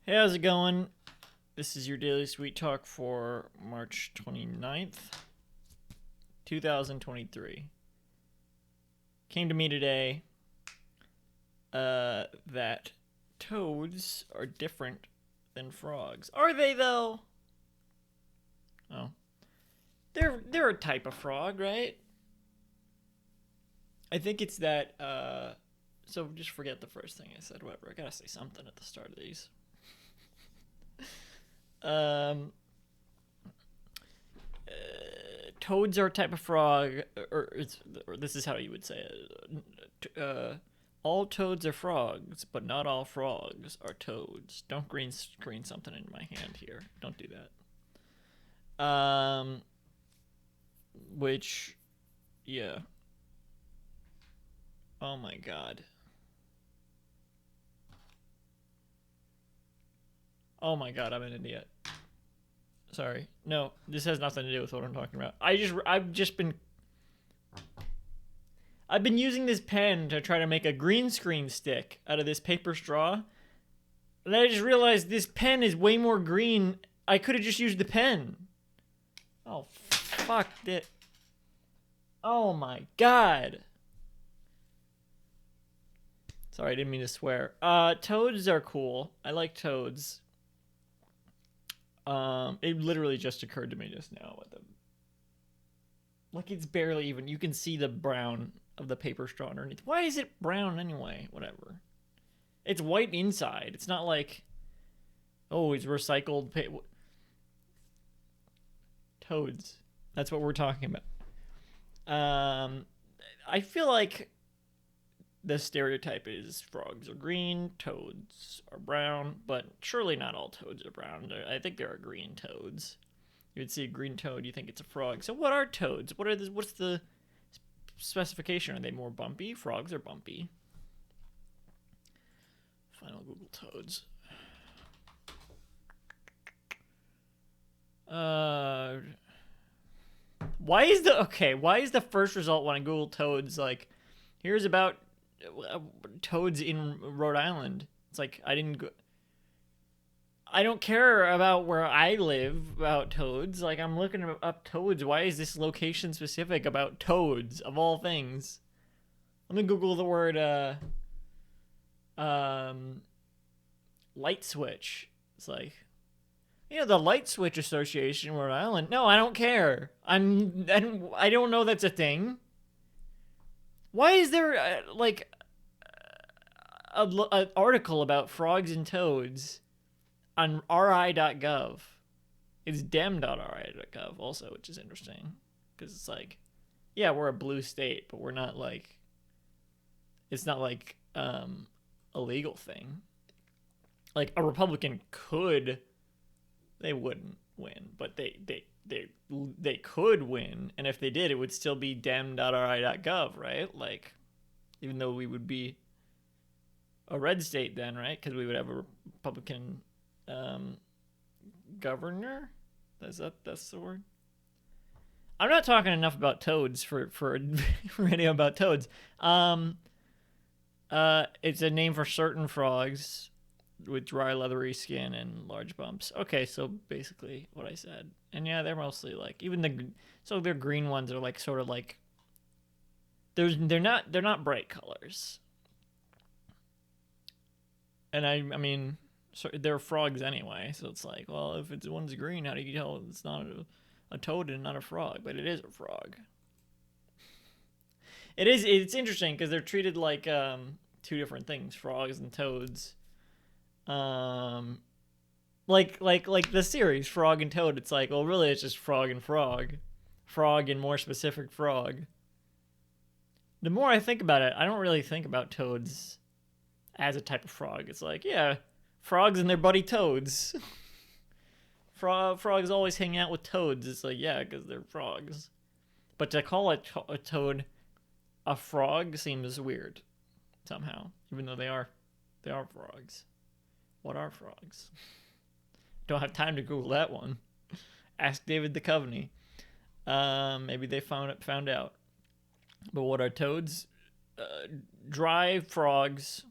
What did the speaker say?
Hey, how's it going? This is your Daily Sweet Talk for March 29th, 2023. Came to me today that toads are different than frogs. Are they, though? Oh. They're a type of frog, right? I think it's that, so just forget the first thing I said, whatever. I gotta say something at the start of these. Um, Toads are a type of frog, or this is how you would say it. All toads are frogs, but not all frogs are toads. Don't green screen something in my hand here. Don't do that. Which, yeah. Oh my god. Oh my god, I'm an idiot. Sorry. No, this has nothing to do with what I'm talking about. I've been using this pen to try to make a green screen stick out of this paper straw. And I just realized this pen is way more green. I could have just used the pen. Oh, fuck it. Oh my god. Sorry, I didn't mean to swear. Toads are cool. I like toads. It literally just occurred to me just now with them. Like, it's barely even. You can see the brown of the paper straw underneath. Why is it brown anyway? Whatever. It's white inside. It's not like, oh, it's recycled toads. That's what we're talking about. I feel like the stereotype is frogs are green, toads are brown, but surely not all toads are brown. I think there are green toads. You would see a green toad, you think it's a frog. So what are toads? What's the specification? Are they more bumpy? Frogs are bumpy. Final Google toads. Why is the first result when I Google toads like, here's about toads in Rhode Island? It's like, I don't care about where I live about toads. Like, I'm looking up toads. Why is this location specific about toads of all things? Let me Google the word light switch. It's like, the Light Switch Association in Rhode Island. No, I don't care. I don't know that's a thing. Why is there an article about frogs and toads on ri.gov? It's dem.ri.gov also, which is interesting because it's like, yeah, we're a blue state, but we're not like, it's not like a legal thing. Like, a Republican could, they wouldn't win, but they could win, and if they did, it would still be dem.ri.gov, right? Like, even though we would be a red state then, right? Because we would have a Republican governor. That's the word. I'm not talking enough about toads for a video about toads. It's a name for certain frogs with dry, leathery skin and large bumps. Okay, so basically what I said. And yeah, they're mostly like, their green ones are like sort of like, they're not bright colors. And I mean, so they're frogs anyway, so it's like, well, if one's green, how do you tell it's not a toad and not a frog? But it is a frog. It's interesting because they're treated like two different things, frogs and toads. Like the series Frog and Toad. It's like, well, really, it's just frog and frog, frog and more specific frog. The more I think about it, I don't really think about toads as a type of frog. It's like, yeah, frogs and their buddy toads. Frogs always hang out with toads. It's like, yeah, because they're frogs. But to call a toad a frog seems weird somehow, even though they are frogs. What are frogs? Don't have time to Google that one. Ask David Duchovny. Maybe they found out. But what are toads? Dry frogs